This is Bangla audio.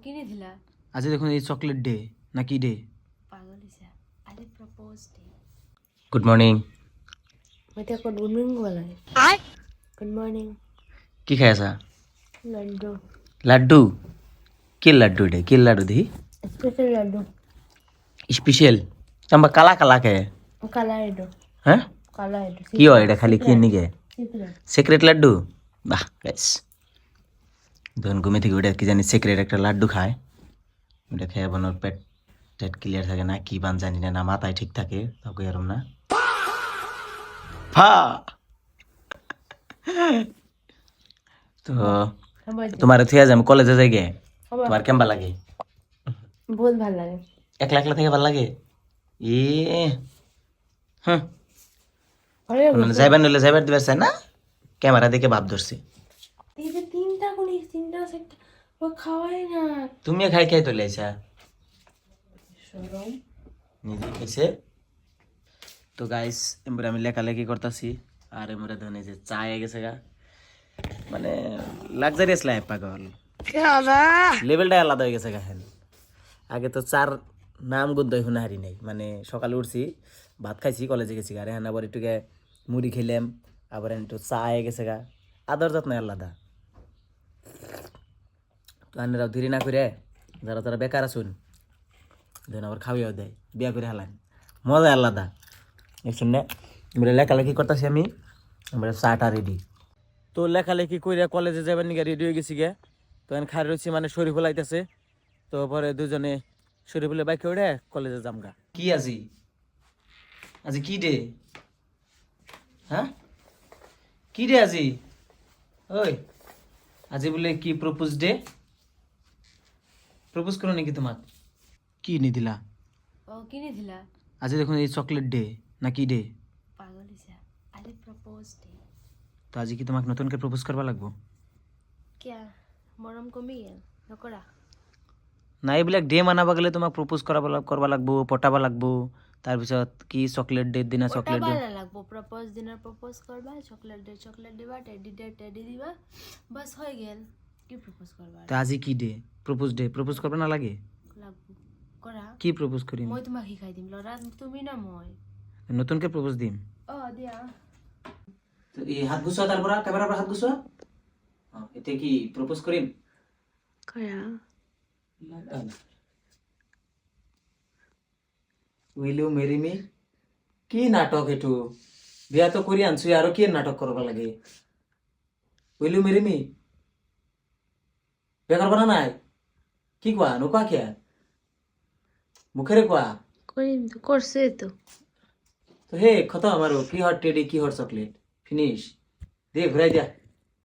কিনে দিলা আজ দেখুন এই চকলেট ডে না কি ডে? পাগল হইছা আরে প্রপোজ ডে গুড মর্নিং। এটা কোন গুড মর্নিং বলা গুড মর্নিং কি খাই আছা? লাড্ডু লাড্ডু? কি লাড্ডু ডে? কি লাড্ডু দি? স্পেশাল লাড্ডু স্পেশাল চাম্বা কালা কালা কে? কালা লাড্ডু হ্যাঁ কালা লাড্ডু কি হয় এটা? খালি কি নিকে সিক্রেট লাড্ডু? বাহ গাইস, যখন ঘুমে থেকে ওটা কি জানি সিক্রেট একটা লাড্ডু খায়, ওটা খেয়ে বোন ওর পেট টেট ক্লিয়ার থাকে না কি বান জানি না, মাথায় ঠিক থাকে তাকে এরম না ফা। তো তোমার থিয়া যাম কলেজে যাই গে, তোমার কেমবা লাগে? বহুত ভালো লাগে একলা একলা থেকে ভাল লাগে? এ হুম, যাইবার নিলে যাইবার দিবার চাই না, ক্যামেরা দেখে ভাব ধরছে। এই যে তিনটা কোনি তিনটা সেটা ও খাওয়াই না তুমিও খাই খাই চলে আইসা শরম নিজে খাইছে। তো গাইস এমরা আমি লেখালেখি করতেছি আর এমরা ধনে যে চা হয়ে গেছে গা, মানে লাক্সারিয়াস লাইফ পাগল, লেভেলটা আলাদা হয়ে গেছে গা। হেন আগে তো চার নাম গন্ধই শুনে হারি নাই, মানে সকালে উঠছি ভাত খাইছি কলেজে গেছি আর হ্যাঁ আবার একটু মুড়ি খেলাম, আবার একটু চা হয়ে গেছে গা, আদর যত্ন আলাদা। তো আন্নারাও দেরি না করে যারা তারা বেকার আসুন দেন আবার খাওয়াইও দেয়, বিয়া করে হালান, মজা আলাদা। দেখছেন না আমরা লেখালেখি করতেছি, আমরা চাটা রেডি। তো লেখালেখি কইরা কলেজে যাবার নিয়ে রেডি হয়ে গেছি গে, তো এখন খাই রয়েছি মানে শরীফুল আইতেছে, তো পরে দুজনে শরীফুলের বাইকে উঠে কলেজে যামগা। কি আজি আজি কি ডে? হ্যাঁ কি ডে আজি? ওই আজি বলে কি প্রপোজ ডে? প্রপোজ করো নাকি তোমার? কি নি দিলা? কিনে দিলা আজ দেখুন এই চকলেট ডে না কি ডে? পাগল হইছা আরে প্রপোজ ডে তো আজ কি তোমাকে নতুন করে প্রপোজ করবা লাগবো? কিয়া মরম কমি গেল নকরা না এইবিলাক ডে মানাবা গেলে তোমাক প্রপোজ করবা লাগবো, পটাবা লাগবো, তাৰপিছত কি চকলেট ডে দিনা চকলেট ডে ভালো লাগবো প্রপোজ দিনের প্রপোজ করবা চকলেট দিবা টেডি দিবা বাস হয়ে গেল কি প্রপোজ করবা তো আজি কি ডে? প্রপোজ ডে, প্রপোজ করবা না লাগে? লাগবো করা কি প্রপোজ করিম? মই তোমাক শিকাই দিম লৰা তুমি না মই নতুনকে প্রপোজ দিম। দিয়া তো এই হাত গুছোৱা, তাৰ পৰা ক্যামেৰাৰ পৰা হাত গুছোৱা। এতিয়া কি প্রপোজ কৰিম? করা উইল ইউ মেরি মি? কি নাটক এটো? বিয়া তো কৰি আনছো আৰু কি নাটক কৰবা লাগে? Will you marry me? বিয়া কৰবা না নাই? কি কোৱা নোকোৱা কিয়া? মুখেৰে কোৱা। করিম তো করছে তো তো হে খতম আৰু কি হট টেডি কি হট চকলেট ফিনিশ দে ঘুরাই দিয়া।